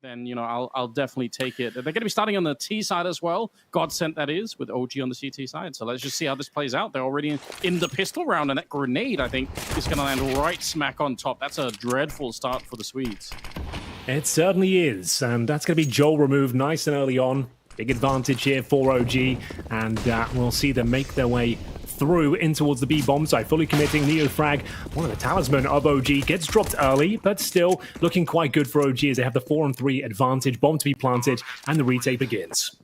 then, you know, I'll definitely take it. They're going to be starting on the T side as well. GODSENT, that is, with OG on the CT side. So let's just see how this plays out. They're already in the pistol round, and that grenade, I think, is going to land right smack on top. That's a dreadful start for the Swedes. It certainly is, and that's going to be Joel removed nice and early on. Big advantage here for OG, and we'll see them make their way through in towards the B bomb site, fully committing. Neofrag, one of the talisman of OG, gets dropped early, but still looking quite good for OG as they have the 4-on-3 advantage. Bomb to be planted, and the retake begins.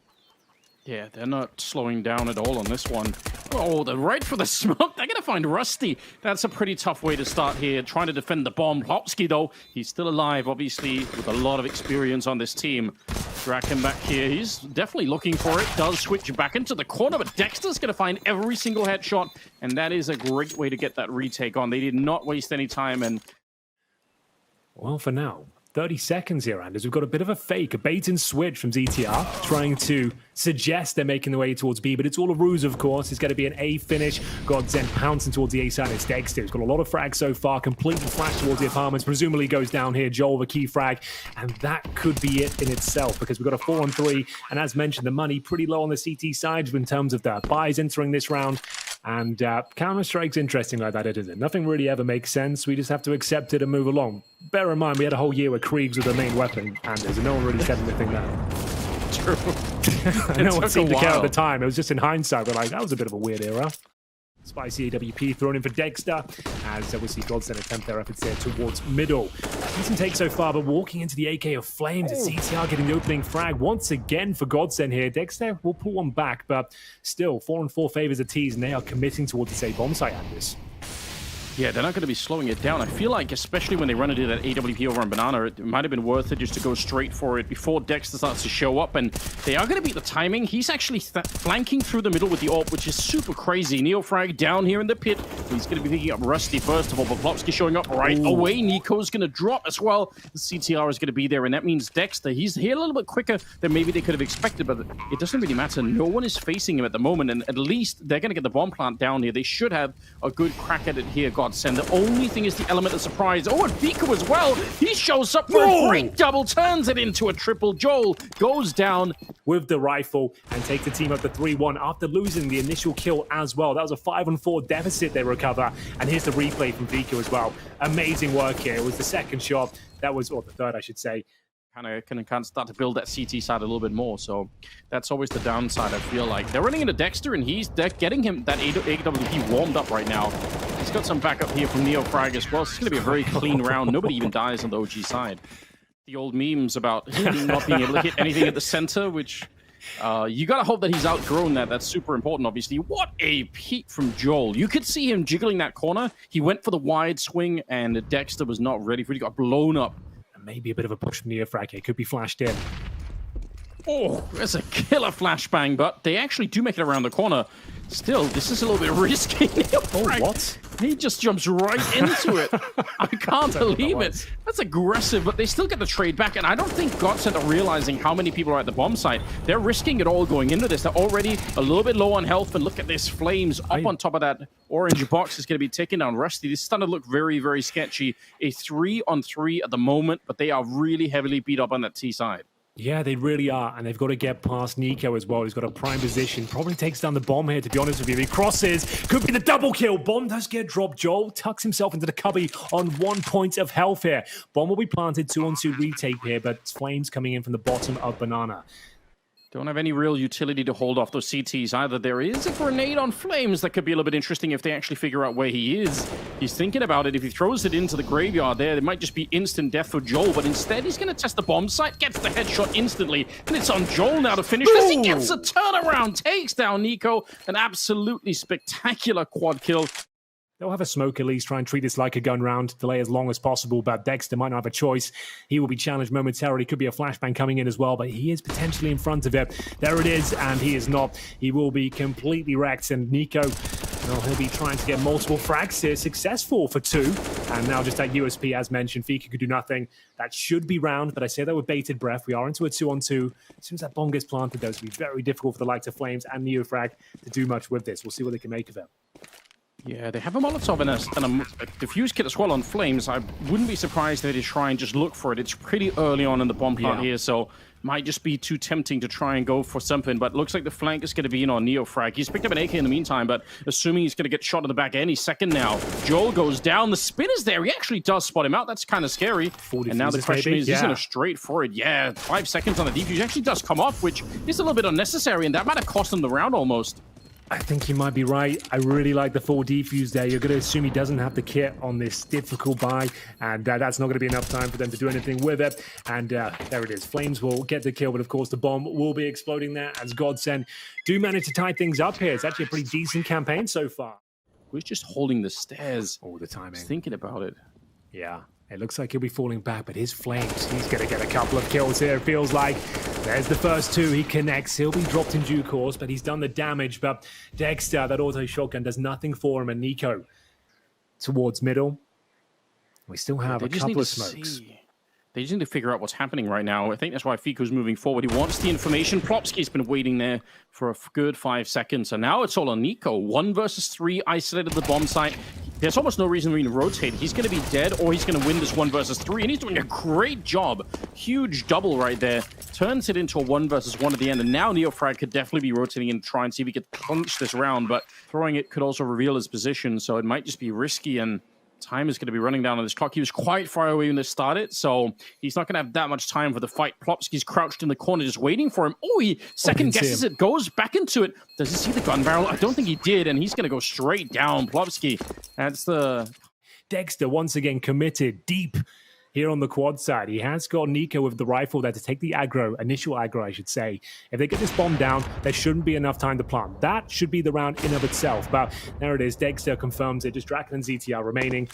Yeah, they're not slowing down at all on this one. Oh, they're right for the smoke. They're going to find Rusty. That's a pretty tough way to start here, trying to defend the bomb. Hopsky, though, he's still alive, obviously, with a lot of experience on this team. Drag him back here. He's definitely looking for it. Does switch back into the corner, but Dexter's going to find every single headshot, and that is a great way to get that retake on. They did not waste any time, and... Well, for now, 30 seconds here, Anders. We've got a bit of a fake, a bait and switch from ZTR, trying to suggest they're making the way towards B, but it's all a ruse, of course. It's going to be an A finish. GODSENT pouncing towards the A side. It's Dexter. He's got a lot of frags so far, completely flashed towards the apartments, presumably goes down here. Joel, the key frag, and that could be it in itself, because we've got a 4-on-3, and as mentioned, the money pretty low on the CT side in terms of the buys entering this round. And Counter-Strike's interesting like that, isn't it? Nothing really ever makes sense. We just have to accept it and move along. Bear in mind, we had a whole year where Kriegs was the main weapon, and no one really said anything there. True. No one seemed to care at the time. It was just in hindsight, we're like, that was a bit of a weird era. Spicy AWP thrown in for Dexter, as we see GODSENT attempt their efforts there towards middle. Decent take so far, but walking into the AK of Flames, it's CTR getting the opening frag once again for GODSENT here. Dexter will pull one back, but still, 4-on-4 favors a tease, and they are committing towards this A bomb site, Anders. Yeah, they're not going to be slowing it down. I feel like, especially when they run into that AWP over on Banana, it might have been worth it just to go straight for it before Dexter starts to show up. And they are going to beat the timing. He's actually flanking through the middle with the AWP, which is super crazy. Neofrag down here in the pit. He's going to be picking up Rusty first of all, but Plopsky showing up right away. Nico's going to drop as well. The CTR is going to be there, and that means Dexter, he's here a little bit quicker than maybe they could have expected, but it doesn't really matter. No one is facing him at the moment, and at least they're going to get the bomb plant down here. They should have a good crack at it here, GODSENT. The only thing is the element of surprise. Oh, and Vika as well. He shows up for a great double, turns it into a triple. Joel goes down with the rifle and take the team up to 3-1 after losing the initial kill as well. That was a 5-on-4 deficit they recover. And here's the replay from Vika as well. Amazing work here. It was the second shot. That was, or the third, I should say. Kind of start to build that CT side a little bit more. So that's always the downside, I feel like. They're running into Dexter, and they're getting him that AWP warmed up right now. He's got some backup here from Neofrag as well. So it's going to be a very clean round. Nobody even dies on the OG side. The old memes about him not being able to hit anything at the center, which you got to hope that he's outgrown that. That's super important, obviously. What a peek from Joel. You could see him jiggling that corner. He went for the wide swing, and Dexter was not ready for it. He got blown up. Maybe a bit of a push from Neofrag here. Could be flashed in. Oh, there's a killer flashbang, but they actually do make it around the corner. Still, this is a little bit risky. Oh, what? He just jumps right into it. I can't believe it. That's aggressive, but they still get the trade back, and I don't think GODSENT are realizing how many people are at the bomb site. They're risking it all going into this. They're already a little bit low on health, and look at this. Flames up on top of that orange box is going to be taking down Rusty. This is starting to look very, very sketchy. A 3-on-3 at the moment, but they are really heavily beat up on that T side. Yeah, they really are, and they've got to get past Nico as well. He's got a prime position. Probably takes down the bomb here, to be honest with you. He crosses. Could be the double kill. Bomb does get dropped. Joel tucks himself into the cubby on 1 point of health here. Bomb will be planted. 2-on-2 retake here, but Flames coming in from the bottom of Banana. Don't have any real utility to hold off those CTs either. There is a grenade on Flames that could be a little bit interesting if they actually figure out where he is. He's thinking about it. If he throws it into the graveyard there, it might just be instant death for Joel, but instead he's going to test the bomb site, gets the headshot instantly, and it's on Joel now to finish this. He gets a turnaround, takes down Nico. An absolutely spectacular quad kill. They'll have a smoke at least, try and treat this like a gun round, delay as long as possible, but Dexter might not have a choice. He will be challenged momentarily. Could be a flashbang coming in as well, but he is potentially in front of it. There it is, and he is not. He will be completely wrecked, and Nico, well, he'll be trying to get multiple frags here, successful for 2, and now just that USP, as mentioned, Fika could do nothing. That should be round, but I say that with bated breath. We are into a 2-on-2. As soon as that bomb gets planted, though, it's going to be very difficult for the likes of Flames and Neofrag to do much with this. We'll see what they can make of it. Yeah, they have a Molotov and a defuse kit as well on Flames. I wouldn't be surprised if they try and just look for it. It's pretty early on in the bomb plant here, so might just be too tempting to try and go for something. But looks like the flank is going to be in on Neofrag. He's picked up an AK in the meantime, but assuming he's going to get shot in the back any second now. Joel goes down. The spin is there. He actually does spot him out. That's kind of scary. And now the question is, he's going to straight for it. Yeah, 5 seconds on the defuse. He actually does come off, which is a little bit unnecessary, and that might have cost him the round almost. I think you might be right. I really like the full defuse there. You're going to assume he doesn't have the kit on this difficult buy, and that's not going to be enough time for them to do anything with it. And there it is. Flames will get the kill, but of course the bomb will be exploding there as GODSENT do manage to tie things up here. It's actually a pretty decent campaign so far. Who's just holding the stairs? All the timing. Just thinking about it. Yeah. It looks like he'll be falling back, but his Flames, he's going to get a couple of kills here, it feels like. There's the first 2, he connects, he'll be dropped in due course, but he's done the damage. But Dexter, that auto shotgun, does nothing for him, and Nico towards middle. We still have a couple of smokes. They just need to figure out what's happening right now. I think that's why Fiku's moving forward. He wants the information. Plopsky's been waiting there for a good 5 seconds, and now it's all on Nico. 1 versus 3, isolated the bomb site. There's almost no reason for him to rotate. He's going to be dead, or he's going to win this 1 versus 3, and he's doing a great job. Huge double right there. Turns it into a 1 versus 1 at the end, and now Neofrag could definitely be rotating and try and see if he could clinch this round, but throwing it could also reveal his position, so it might just be risky, and time is going to be running down on this clock. He was quite far away when this started, so he's not going to have that much time for the fight. Plopsky's crouched in the corner just waiting for him. Oh, he second guesses it, goes back into it. Does he see the gun barrel? I don't think he did, and he's going to go straight down. Plopsky, that's the... Dexter once again committed deep here on the quad side. He has got Nico with the rifle there to take the aggro, initial aggro, I should say. If they get this bomb down, there shouldn't be enough time to plant. That should be the round in of itself. But there it is. Dexter confirms it. Just Draken and ZTR remaining.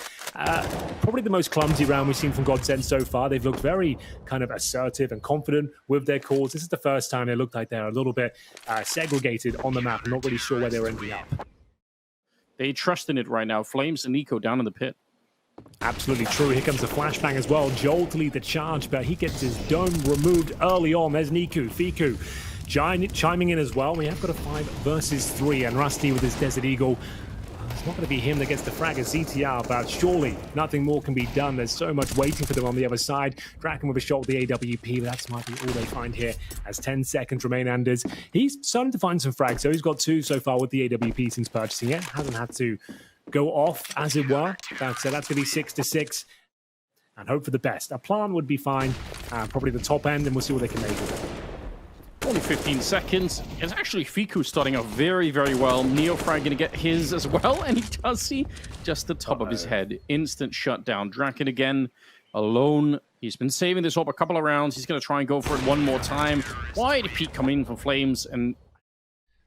Probably the most clumsy round we've seen from GODSENT so far. They've looked very kind of assertive and confident with their calls. This is the first time they looked like they're a little bit segregated on the map. I'm not really sure where they're ending up. They trust in it right now. Flames and Nico down in the pit. Absolutely true. Here comes the flashbang as well. Joel to lead the charge, but he gets his dome removed early on. There's Fiku chiming in as well. We have got a 5 versus 3, and Rusty with his Desert Eagle. It's not going to be him that gets the frag as ZTR, but surely nothing more can be done. There's so much waiting for them on the other side. Draken with a shot with the AWP, but that might be all they find here as 10 seconds remain. Anders, he's starting to find some frags, so he's got 2 so far with the AWP since purchasing it. Hasn't had to go off, as it were. That's going to be 6-6, and hope for the best. A plan would be fine, probably the top end, and we'll see what they can make of it. Only 15 seconds. It's actually Fiku starting off very, very well. Neofrag going to get his as well, and he does see just the top of his head. Instant shutdown. Draken again, alone. He's been saving this up a couple of rounds. He's going to try and go for it one more time. Wide peek coming in from Flames, and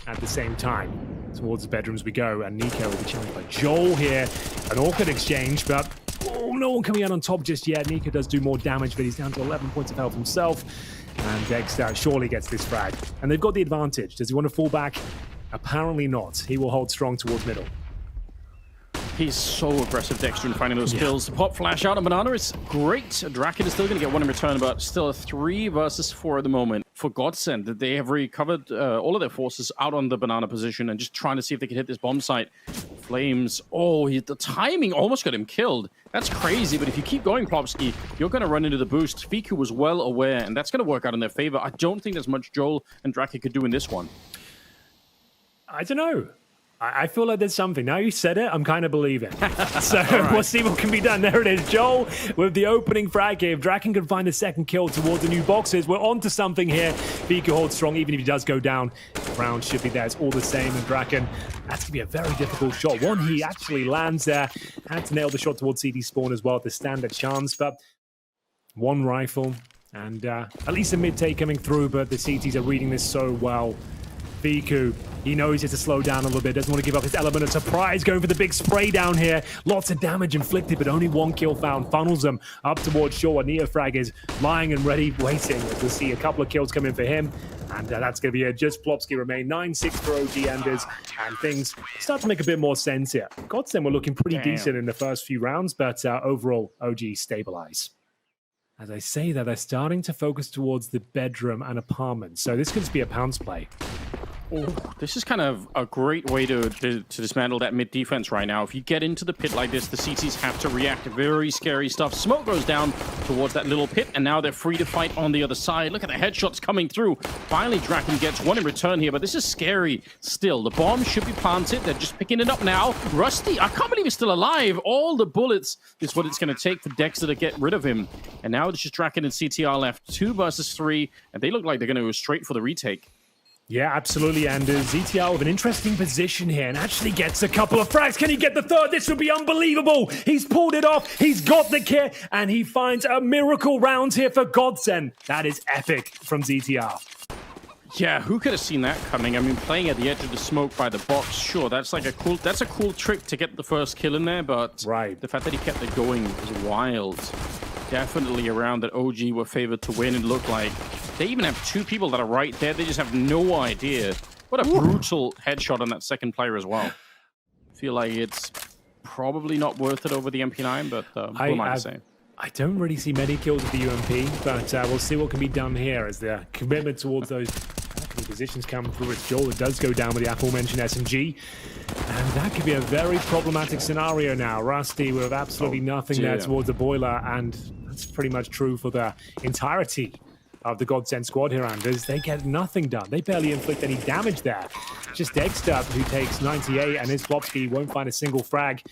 at the same time, towards the bedrooms we go, and Nico will be challenged by Joel here. An awkward exchange, but no one coming out on top just yet. Nico does do more damage, but he's down to 11 points of health himself. And Dexter surely gets this frag. And they've got the advantage. Does he want to fall back? Apparently not. He will hold strong towards middle. He's so aggressive, Dexter, in finding those kills. The pop flash out on Banana is great. Draken is still going to get 1 in return, but still a 3 versus 4 at the moment. For GODSENT, that they have recovered all of their forces out on the Banana position and just trying to see if they can hit this bomb site. Flames, the timing almost got him killed. That's crazy, but if you keep going, Plopsky, you're going to run into the boost. Fiku was well aware, and that's going to work out in their favor. I don't think there's much Joel and Draken could do in this one. I don't know. I feel like there's something. Now you said it, I'm kind of believing. So right. We'll see what can be done. There it is. Joel with the opening frag here. If Draken can find a second kill towards the new boxes, we're on to something here. Fiku holds strong, even if he does go down. The round should be there. It's all the same. And Draken, that's going to be a very difficult shot. One, he actually lands there. Had to nail the shot towards CD spawn as well, the standard chance. But 1 rifle, and at least a mid-take coming through, but the CTs are reading this so well. Fiku, he knows he has to slow down a little bit, doesn't want to give up his element of surprise, going for the big spray down here. Lots of damage inflicted, but only 1 kill found. Funnels them up towards shore. Neofrag is lying and ready, waiting. We'll see a couple of kills come in for him, and that's going to be it. Just Plopsky remain. 9-6 for OG Enders, and things start to make a bit more sense here. GODSENT were looking pretty decent in the first few rounds, but overall, OG stabilize. As I say that, they're starting to focus towards the bedroom and apartment, so this could just be a pounce play. Oh, this is kind of a great way to dismantle that mid defense right now. If you get into the pit like this, the CTs have to react to very scary stuff. Smoke goes down towards that little pit, and now they're free to fight on the other side. Look at the headshots coming through. Finally, Draken gets one in return here, but this is scary still. The bomb should be planted. They're just picking it up now. Rusty, I can't believe he's still alive. All the bullets is what it's going to take for Dexter to get rid of him. And now it's just Draken and CTR left, 2 versus 3, and they look like they're going to go straight for the retake. Yeah, absolutely, and ZTR with an interesting position here and actually gets a couple of frags. Can he get the third? This would be unbelievable. He's pulled it off. He's got the kit, and he finds a miracle round here for GODSENT. That is epic from ZTR. Yeah, who could have seen that coming? I mean, playing at the edge of the smoke by the box, sure, that's a cool trick to get the first kill in there, but right. The fact that he kept it going was wild. Definitely around that OG were favored to win. It looked like they even have 2 people that are right there. They just have no idea. What a brutal headshot on that second player as well. Feel like it's probably not worth it over the MP9, but who am I to say? I don't really see many kills with the UMP, but we'll see what can be done here as the commitment towards those positions come through. It's Joel that does go down with the aforementioned SMG. And that could be a very problematic scenario now. Rusty with absolutely nothing there towards the boiler, and that's pretty much true for the entirety of the GODSENT squad here, Anders. They get nothing done. They barely inflict any damage there. Just Dexter, who takes 98, and his Flopsky won't find a single frag.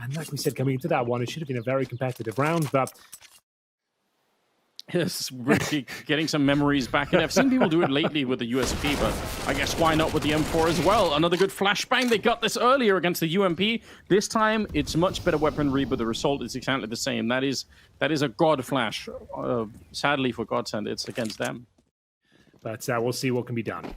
And like we said, coming into that one, it should have been a very competitive round, but yes, really getting some memories back. And I've seen people do it lately with the USP, but I guess why not with the M4 as well? Another good flashbang. They got this earlier against the UMP. This time, it's much better weaponry, but the result is exactly the same. That is a God flash. Sadly for GODSENT, it's against them. But we'll see what can be done.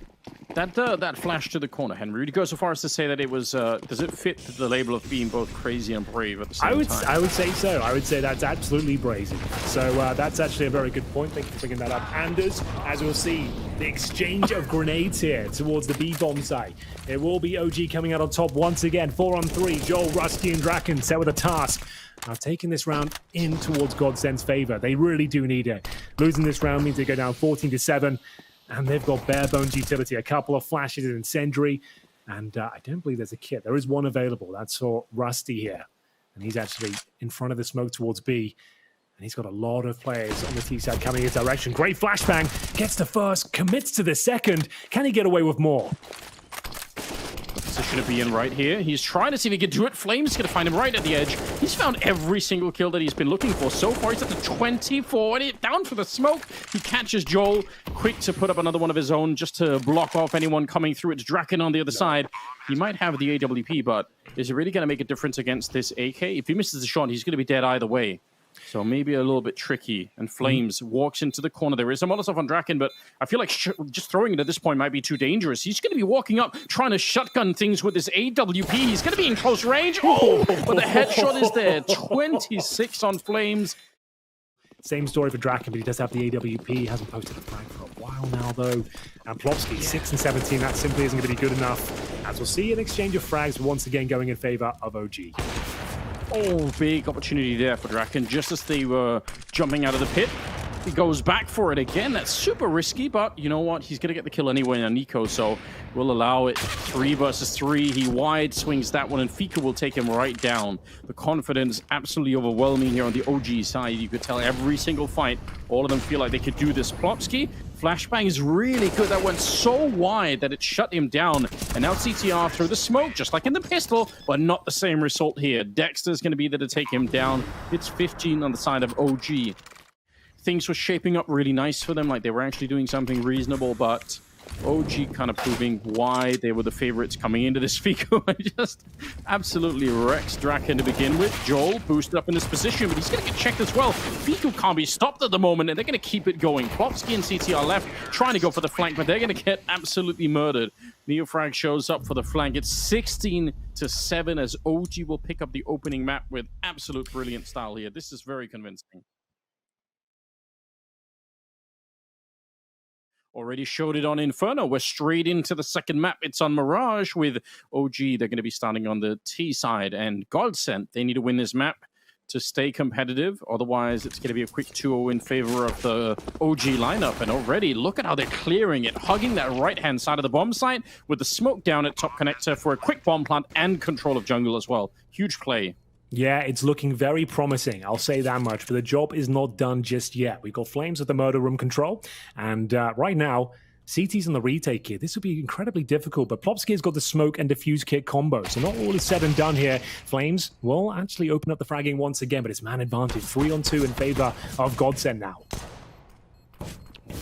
That flash to the corner, Henry, would you go so far as to say that it was, does it fit the label of being both crazy and brave at the same time? I would say so. I would say that's absolutely brazy. So that's actually a very good point. Thank you for picking that up. Anders, as we'll see, the exchange of grenades here towards the B-bomb site. It will be OG coming out on top once again. 4-on-3. Joel, Rusty, and Draken set with a task. Now taking this round in towards GODSENT's favor. They really do need it. Losing this round means they go down 14-7. And they've got bare bones utility, a couple of flashes and incendiary. And I don't believe there's a kit. There is one available. That's for Rusty here. And he's actually in front of the smoke towards B. And he's got a lot of players on the T side coming in his direction. Great flashbang. Gets the first, commits to the second. Can he get away with more? Position to be in right here. He's trying to see if he can do it. Flame's going to find him right at the edge. He's found every single kill that he's been looking for so far. He's up to 24. And down for the smoke. He catches Joel. Quick to put up another one of his own just to block off anyone coming through. It's Draken on the other side. He might have the AWP, but is it really going to make a difference against this AK? If he misses the shot, he's going to be dead either way. So maybe a little bit tricky. And Flames walks into the corner. There is a Molotov on Draken, but I feel like just throwing it at this point might be too dangerous. He's going to be walking up, trying to shotgun things with his AWP. He's going to be in close range. Oh, but the headshot is there. 26 on Flames. Same story for Draken, but he does have the AWP. He hasn't posted a flag for a while now, though. And Plopsky, 6-17. That simply isn't going to be good enough. As we'll see an exchange of frags once again going in favor of OG. Oh, big opportunity there for Draken. Just as they were jumping out of the pit, he goes back for it again. That's super risky, but you know what? He's going to get the kill anyway on Nico, so we'll allow it. 3 versus 3. He wide swings that one, and Fika will take him right down. The confidence absolutely overwhelming here on the OG side. You could tell every single fight, all of them feel like they could do this. Plopsky, flashbang is really good. That went so wide that it shut him down. And now CTR through the smoke, just like in the pistol, but not the same result here. Dexter's going to be there to take him down. It's 15 on the side of OG. Things were shaping up really nice for them, like they were actually doing something reasonable, but OG kind of proving why they were the favorites coming into this. Fico just absolutely wrecks Draken to begin with. Joel boosted up in this position, but he's going to get checked as well. Fico can't be stopped at the moment, and they're going to keep it going. Plopsky and CTR left, trying to go for the flank, but they're going to get absolutely murdered. Neofrag shows up for the flank. It's 16-7 as OG will pick up the opening map with absolute brilliant style here. This is very convincing. Already showed it on Inferno. We're straight into the second map. It's on Mirage with OG. They're going to be starting on the T side. And GODSENT, they need to win this map to stay competitive. Otherwise, it's going to be a quick 2-0 in favor of the OG lineup. And already, look at how they're clearing it, hugging that right-hand side of the bomb site with the smoke down at top connector for a quick bomb plant and control of jungle as well. Huge play. Yeah, it's looking very promising, I'll say that much, but the job is not done just yet. We've got Flames at the murder room control, and right now, CT's on the retake here. This will be incredibly difficult, but Plopsky has got the smoke and diffuse kit combo, so not all is said and done here. Flames will actually open up the fragging once again, but it's man advantage, 3-on-2 in favor of GODSENT now.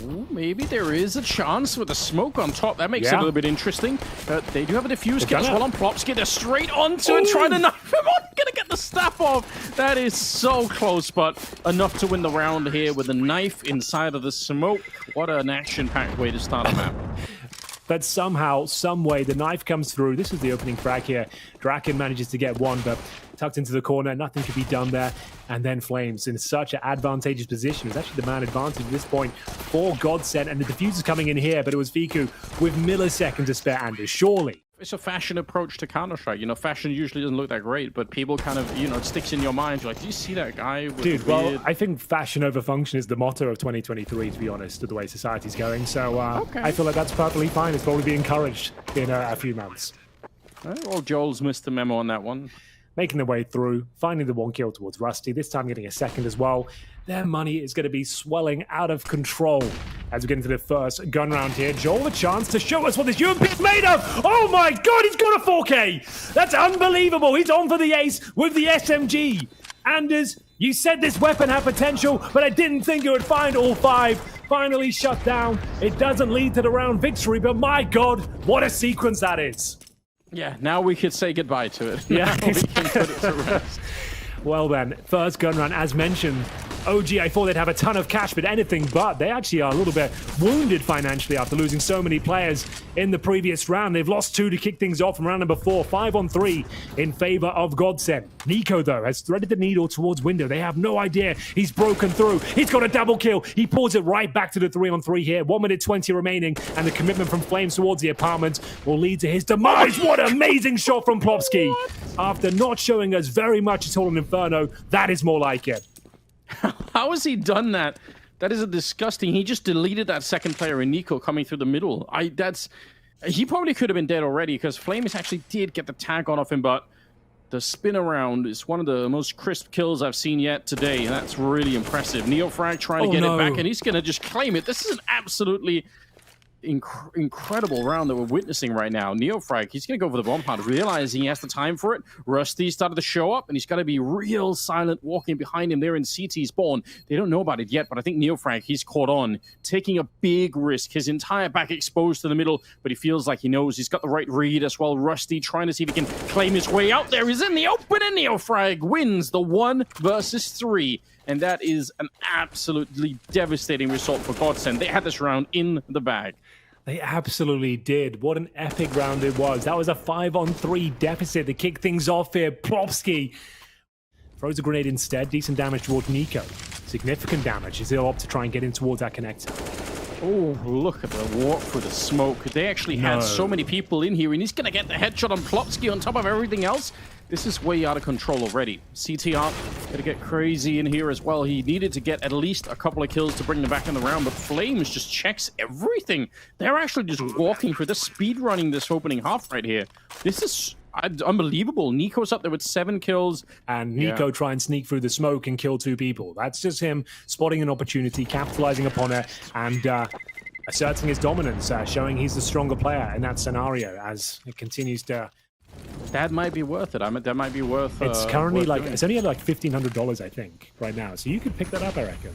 Ooh, maybe there is a chance with the smoke on top. That makes it a little bit interesting. They do have a diffuse kit as well on Plopsky. They're straight onto it, trying to knife him on. Gonna get the staff off. That is so close, but enough to win the round here with the knife inside of the smoke. What an action-packed way to start a map. But somehow, some way, the knife comes through. This is the opening frag here. Draken manages to get one, but tucked into the corner. Nothing can be done there. And then Flames in such an advantageous position. It's actually the man advantage at this point for GODSENT. And the diffuser's coming in here, but it was Viku with milliseconds to spare, Anders. Surely. It's a fashion approach to Counter-Strike. You know, fashion usually doesn't look that great, but people kind of, you know, it sticks in your mind. You're like, do you see that guy with Dude, the weird... well, I think fashion over function is the motto of 2023, to be honest, to the way society's going. So I feel like that's perfectly fine. It's probably be encouraged in a few months. Well, Joel's missed the memo on that one. Making their way through, finding the one kill towards Rusty, this time getting a second as well. Their money is going to be swelling out of control as we get into the first gun round here. Joel, a chance to show us what this UMP is made of. Oh my God, he's got a 4K. That's unbelievable. He's on for the ace with the SMG. Anders, you said this weapon had potential, but I didn't think it would find all five. Finally shut down. It doesn't lead to the round victory, but my God, what a sequence that is. Yeah, now we could say goodbye to it. Yeah, we can put it to rest. Well then, first gun run, as mentioned. OG, I thought they'd have a ton of cash, but anything but. They actually are a little bit wounded financially after losing so many players in the previous round. They've lost 2 to kick things off from round number 4. 5-on-3 in favor of GODSENT. Nico, though, has threaded the needle towards window. They have no idea he's broken through. He's got a double kill. He pulls it right back to the 3-on-3 here. 1 minute 20 remaining, and the commitment from Flames towards the apartment will lead to his demise. What an amazing shot from Plopsky. After not showing us very much at all in Inferno, that is more like it. How has he done that? That is a disgusting. He just deleted that second player in Nico coming through the middle. He probably could have been dead already because Flames actually did get the tag on off him, but the spin around is one of the most crisp kills I've seen yet today, and that's really impressive. Neofrag trying to get it back, and he's going to just claim it. This is an absolutely incredible round that we're witnessing right now. Neofrag, he's going to go for the bomb plant, realizing he has the time for it. Rusty started to show up, and he's got to be real silent walking behind him there in CT spawn. They don't know about it yet, but I think Neofrag, he's caught on, taking a big risk. His entire back exposed to the middle, but he feels like he knows he's got the right read as well. Rusty trying to see if he can claim his way out there. He's in the open, and Neofrag wins the 1 versus 3. And that is an absolutely devastating result for GODSENT. They had this round in the bag. They absolutely did. What an epic round it was. That was a 5-on-3 deficit to kick things off here. Plopsky throws a grenade instead. Decent damage towards Nico. Significant damage. He's still up to try and get in towards that connector. Oh, look at the walk through the smoke. They actually had so many people in here, and he's going to get the headshot on Plopsky on top of everything else. This is way out of control already. CTR going to get crazy in here as well. He needed to get at least a couple of kills to bring them back in the round, but Flames just checks everything. They're actually just walking through, the speed running this opening half right here. This is unbelievable. Nico's up there with 7 kills. And Nico try and sneak through the smoke and kill 2 people. That's just him spotting an opportunity, capitalizing upon it, and asserting his dominance, showing he's the stronger player in that scenario as it continues to... That might be worth it. I mean, that might be worth it's currently like doing. It's only at like $1,500, I think, right now. So you could pick that up, I reckon.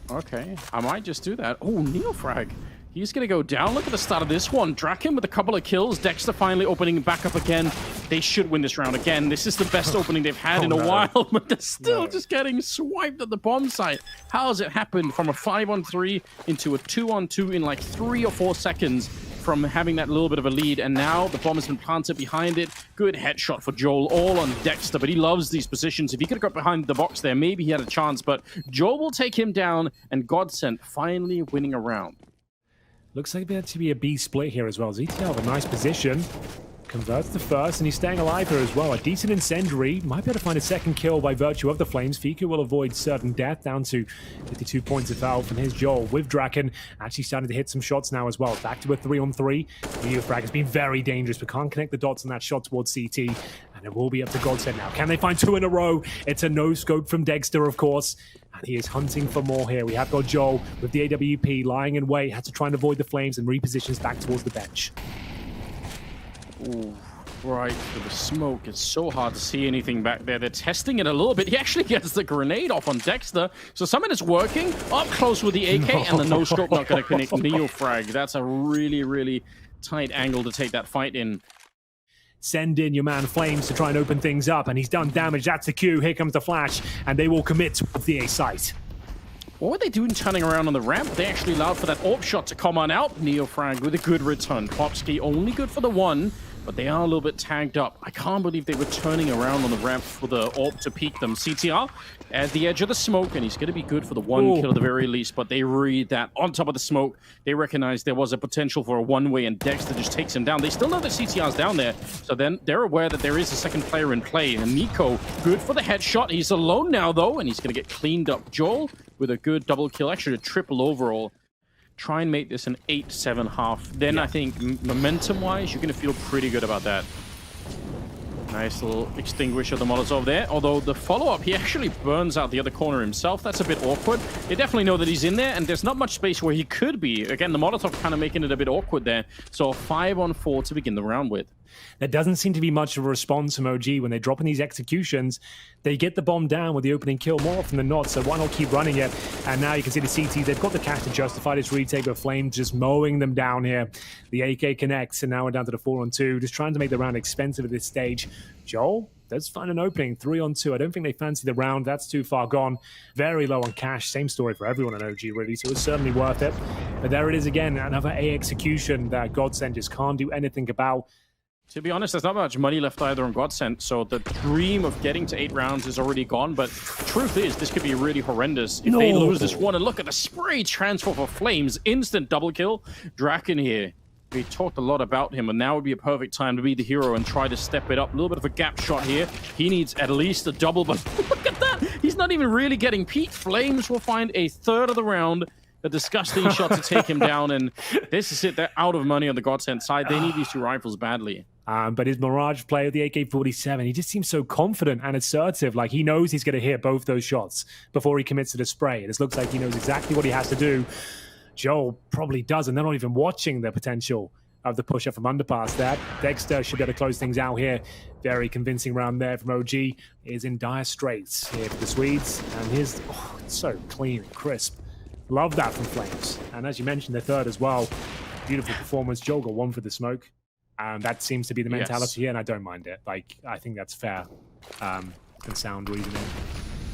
Okay, I might just do that. Oh, Neofrag. He's going to go down. Look at the start of this one. Draken with a couple of kills. Dexter finally opening back up again. They should win this round again. This is the best opening they've had in a while, but they're still just getting swiped at the bomb site. How has it happened from a 5-on-3 into a 2-on-2 in like 3 or 4 seconds from having that little bit of a lead? And now the bomb has been planted behind it. Good headshot for Joel, all on Dexter, but he loves these positions. If he could have got behind the box there, maybe he had a chance, but Joel will take him down, and GODSENT finally winning a round. Looks like there to be a B split here as well. ZTL have a nice position. converts the first, and he's staying alive here as well. A decent incendiary. Might be able to find a second kill by virtue of the flames. Fiku will avoid certain death, down to 52 points of foul from his Joel. With Draken actually starting to hit some shots now as well. Back to a 3-on-3. Neofrag has been very dangerous, but can't connect the dots on that shot towards CT. And it will be up to GODSENT now. Can they find 2 in a row? It's a no-scope from Dexter, of course. And he is hunting for more here. We have got Joel with the AWP lying in wait. Had to try and avoid the flames and repositions back towards the bench. Ooh, right for the smoke. It's so hard to see anything back there. They're testing it a little bit. He actually gets the grenade off on Dexter. So something is working. Up close with the AK and the no-scope not going to connect Neofrag. That's a really, really tight angle to take that fight in. Send in your man Flames to try and open things up, and he's done damage. That's the cue. Here comes the flash, and they will commit to the A site. What were they doing turning around on the ramp? They actually allowed for that AWP shot to come on out. Neofrag with a good return. Popsky only good for the 1, but they are a little bit tagged up. I can't believe they were turning around on the ramp for the AWP to peek them. CTR at the edge of the smoke, and he's going to be good for the 1 kill at the very least, but they read that on top of the smoke. They recognize there was a potential for a one-way, and Dexter just takes him down. They still know that CTR's down there, so then they're aware that there is a second player in play. And Nico, good for the headshot. He's alone now, though, and he's going to get cleaned up. Joel with a good double kill, actually a triple overall. Try and make this an 8-7 half. Then I think momentum-wise, you're going to feel pretty good about that. Nice little extinguish of the Molotov there. Although the follow-up, he actually burns out the other corner himself. That's a bit awkward. They definitely know that he's in there, and there's not much space where he could be. Again, the Molotov kind of making it a bit awkward there. So 5-on-4 to begin the round with. There doesn't seem to be much of a response from OG when they drop in these executions. They get the bomb down with the opening kill more often than not, so why not keep running it? And now you can see the CT, they've got the cash to justify this retake, but Flame just mowing them down here. The AK connects, and now we're down to the 4-on-2, just trying to make the round expensive at this stage. Joel does find an opening, 3-on-2. I don't think they fancy the round. That's too far gone. Very low on cash. Same story for everyone on OG, really, so it's certainly worth it. But there it is again, another A execution that GODSENT just can't do anything about. To be honest, there's not much money left either on GODSENT, so the dream of getting to 8 rounds is already gone, but truth is, this could be really horrendous if they lose this one. And look at the spray transfer for Flames. Instant double kill. Draken here. We talked a lot about him, and now would be a perfect time to be the hero and try to step it up. A little bit of a gap shot here. He needs at least a double, but look at that! He's not even really getting peaked. Flames will find a third of the round. A disgusting shot to take him down, and this is it. They're out of money on the GODSENT side. They need these 2 rifles badly. But his Mirage play with the AK-47, he just seems so confident and assertive. Like, he knows he's going to hit both those shots before he commits to the spray. It looks like he knows exactly what he has to do. Joel probably does, and they're not even watching the potential of the push-up from underpass there. Dexter should be able to close things out here. Very convincing round there from OG. Is in dire straits here for the Swedes. And his, it's so clean and crisp. Love that from Flames. And as you mentioned, the third as well. Beautiful performance. Joel got 1 for the smoke. That seems to be the mentality here, and I don't mind it. Like, I think that's fair and sound reasoning.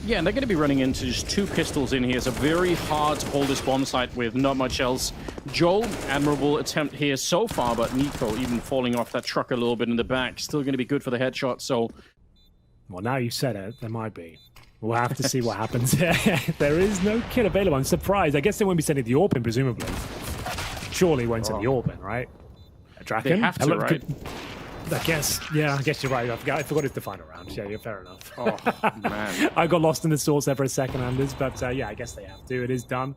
Yeah, and they're going to be running into just 2 pistols in here. It's a very hard to hold this bomb site with not much else. Joel, admirable attempt here so far, but Nico even falling off that truck a little bit in the back. Still going to be good for the headshot, so... Well, now you've said it, there might be. We'll have to see what happens. There is no kit available. I'm surprised. I guess they won't be sending the AWP in, presumably. Surely won't send the AWP in, right? Draken? They have to, right? I guess you're right. I forgot it's the final round. Yeah, you're fair enough. Oh, man. I got lost in the sauce there for a second, Anders, but yeah, I guess they have to. It is done.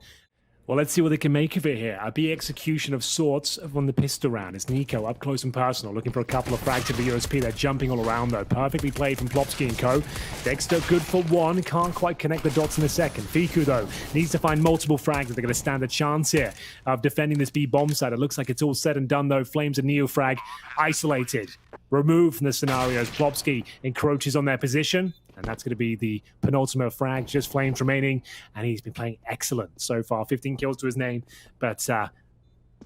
Well, let's see what they can make of it here. A B execution of sorts on the pistol round. It's Nico up close and personal, looking for a couple of frags of the USP. They're jumping all around, though. Perfectly played from Plopsky and co. Dexter good for 1. Can't quite connect the dots in the second. Fiku, though, needs to find multiple frags if they're going to stand a chance here of defending this B bomb site. It looks like it's all said and done, though. Flames and Neofrag isolated, removed from the scenarios. Plopsky encroaches on their position. And that's going to be the penultimate frag, just Flames remaining. And he's been playing excellent so far. 15 kills to his name, but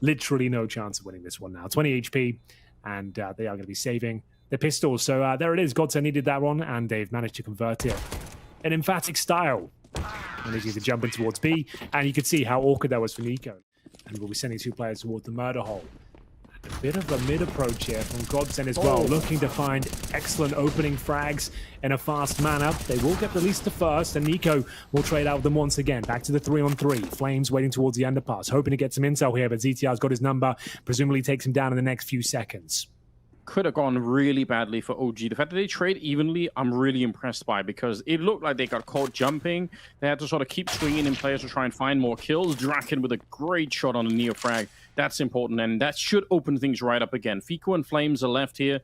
literally no chance of winning this one now. 20 HP, and they are going to be saving the pistols. So there it is. GODSENT needed that one, and they've managed to convert it in emphatic style. And he's going to jump in towards B, and you can see how awkward that was for Nico. And we'll be sending 2 players towards the murder hole. A bit of a mid-approach here from GODSENT as well, looking to find excellent opening frags in a fast manner. They will get released to first, and Nico will trade out with them once again. Back to the 3-on-3. Flames waiting towards the underpass, hoping to get some intel here, but ZTR's got his number. Presumably takes him down in the next few seconds. could have gone really badly for OG. The fact that they trade evenly, I'm really impressed by, because it looked like they got caught jumping. They had to sort of keep swinging in players to try and find more kills. Draken with a great shot on a Neo frag. That's important, and that should open things right up again. Fiku and Flames are left here.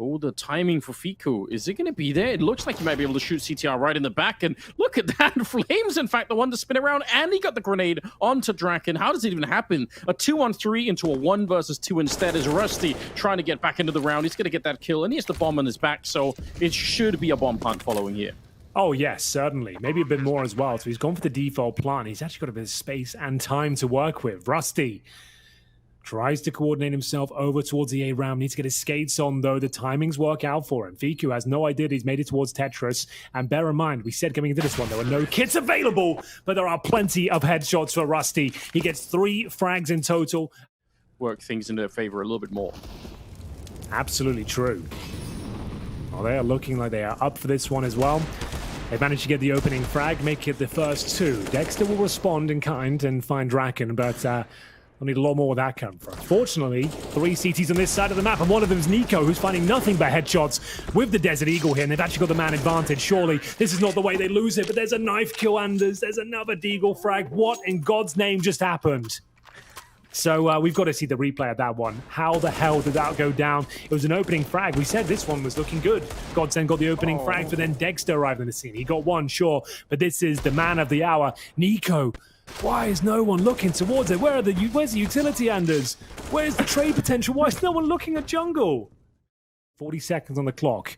Oh, the timing for Fiku. Is it going to be there? It looks like he might be able to shoot CTR right in the back. And look at that. Flames, in fact, the one to spin around. And he got the grenade onto Draken. How does it even happen? A 2-on-3 into a 1 versus 2 instead is Rusty trying to get back into the round. He's going to get that kill. And he has the bomb on his back. So it should be a bomb plant following here. Oh, yes, certainly. Maybe a bit more as well. So he's gone for the default plant. He's actually got a bit of space and time to work with. Rusty tries to coordinate himself over towards the A round. Needs to get his skates on, though. The timings work out for him. Fiku has no idea he's made it towards Tetris. And bear in mind, we said coming into this one, there were no kits available, but there are plenty of headshots for Rusty. He gets 3 frags in total. Work things in their favor a little bit more. Absolutely true. Well, they are looking like they are up for this one as well. They've managed to get the opening frag, make it the first 2. Dexter will respond in kind and find Draken, but we'll need a lot more where that come from. Fortunately, 3 CTs on this side of the map, and one of them is Nico, who's finding nothing but headshots with the Desert Eagle here, and they've actually got the man advantage. Surely, this is not the way they lose it, but there's a knife kill, Anders. There's another Deagle frag. What in God's name just happened? So we've got to see the replay of that one. How the hell did that go down? It was an opening frag. We said this one was looking good. Godsend got the opening frag, but then Dexter arrived on the scene. He got one, sure, but this is the man of the hour, Nico. Why is no one looking towards it? Where's the utility, Anders? Where's the trade potential? Why is no one looking at jungle? 40 seconds on the clock.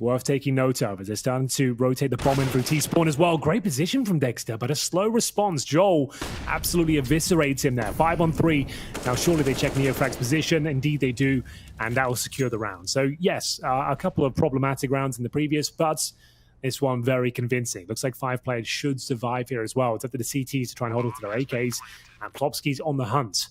Worth taking note of as they're starting to rotate the bomb in through T-spawn as well. Great position from Dexter, but a slow response. Joel absolutely eviscerates him there. 5-on-3. Now, surely they check Neofrag's position. Indeed, they do, and that will secure the round. So, yes, a couple of problematic rounds in the previous, but this one very convincing. Looks like 5 players should survive here as well. It's up to the CTs to try and hold on to their AKs, and Plopsky's on the hunt.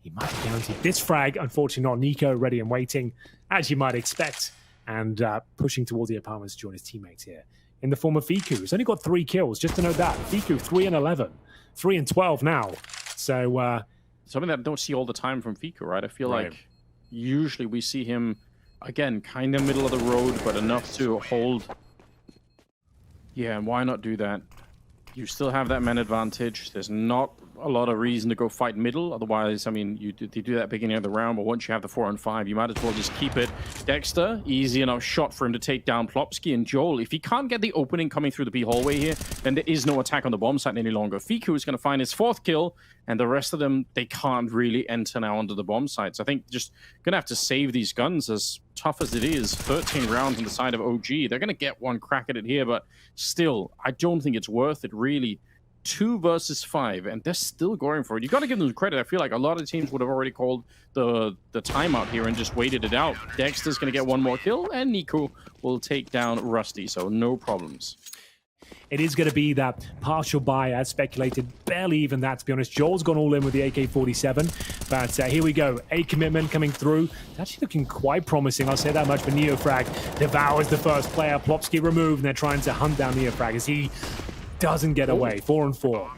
He might be guaranteed this frag. Unfortunately, not Nico, ready and waiting, as you might expect, and pushing towards the apartments to join his teammates here. In the form of Fiku, who's only got 3 kills, just to note that. Fiku, 3-11, 3-12 now. So, something that I don't see all the time from Fiku, right? I feel like usually we see him, again, kind of middle of the road, but enough to hold. Yeah, and why not do that? You still have that man advantage. There's not a lot of reason to go fight middle. Otherwise, I mean, you do that beginning of the round, but once you have the 4-on-5, you might as well just keep it. Dexter, easy enough shot for him to take down Plopsky and Joel. If he can't get the opening coming through the B hallway here, then there is no attack on the bomb site any longer. Fiku is going to find his 4th kill, and the rest of them, they can't really enter now onto the bomb sites. I think just going to have to save these guns, as tough as it is. 13 rounds on the side of OG. They're going to get one crack at it here, but still, I don't think it's worth it, really. 2 versus 5, and they're still going for it. You got to give them credit. I feel like a lot of teams would have already called the timeout here and just waited it out. Dexter's going to get one more kill, and Nico will take down Rusty, so no problems. It is going to be that partial buy, as speculated. Barely even that, to be honest. Joel's gone all in with the AK-47, but here we go. A commitment coming through. It's actually looking quite promising, I'll say that much for Neofrag. Devours the first player. Plopsky removed, and they're trying to hunt down Neofrag as he doesn't get away. 4-on-4.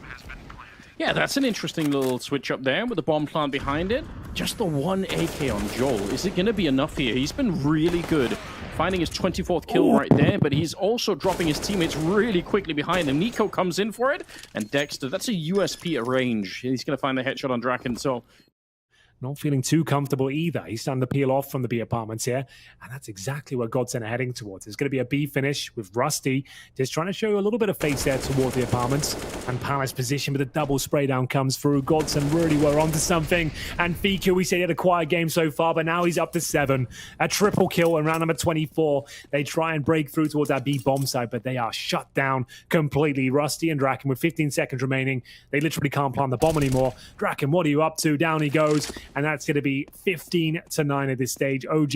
Yeah, that's an interesting little switch up there with the bomb plant behind it. Just the 1 AK on Joel. Is it going to be enough here? He's been really good, finding his 24th kill right there, but he's also dropping his teammates really quickly behind him. Nico comes in for it, and Dexter, that's a USP at range. He's going to find the headshot on Draken, so not feeling too comfortable either. He's starting to peel off from the B apartments here, and that's exactly where GODSENT are heading towards. It's going to be a B finish with Rusty, just trying to show a little bit of face there towards the apartments, and Palace position with a double spray down comes through. GODSENT really were onto something, and Fiku, we said he had a quiet game so far, but now he's up to 7. A triple kill in round number 24. They try and break through towards that B bomb site, but they are shut down completely. Rusty and Draken with 15 seconds remaining. They literally can't plant the bomb anymore. Draken, what are you up to? Down he goes. And that's going to be 15-9 at this stage. OG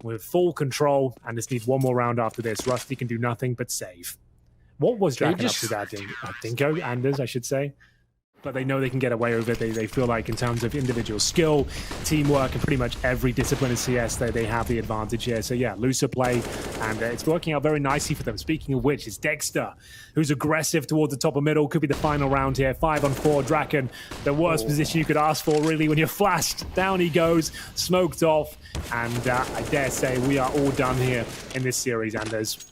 with full control, and just needs one more round after this. Rusty can do nothing but save. What was Draken up to that, Dingo? Anders, I should say. but they know they can get away with it. They feel like in terms of individual skill, teamwork, and pretty much every discipline in CS, they have the advantage here. So yeah, looser play, and it's working out very nicely for them. Speaking of which, it's Dexter, who's aggressive towards the top of middle. Could be the final round here. 5-on-4, Draken, the worst position you could ask for, really, when you're flashed. Down he goes, smoked off, and I dare say we are all done here in this series, Anders.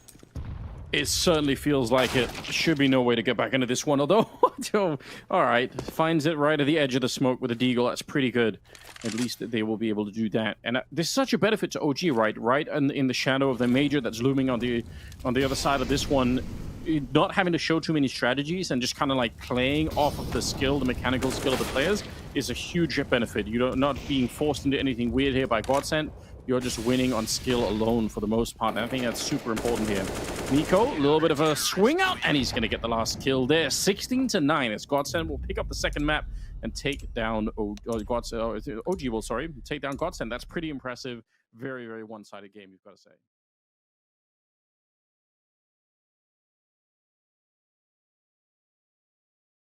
It certainly feels like it. Should be no way to get back into this one, although, all right, finds it right at the edge of the smoke with a deagle. That's pretty good. At least they will be able to do that. And this is such a benefit to OG, right? Right in the shadow of the major that's looming on the other side of this one, not having to show too many strategies and just kind of like playing off of the skill, the mechanical skill of the players is a huge benefit. You're not being forced into anything weird here by GODSENT. You're just winning on skill alone for the most part, and I think that's super important here. Nico, a little bit of a swing out, and he's going to get the last kill there. 16-9 as GODSENT will pick up the second map and take down OG will, sorry, take down GODSENT. That's pretty impressive. Very, very one-sided game, you've got to say.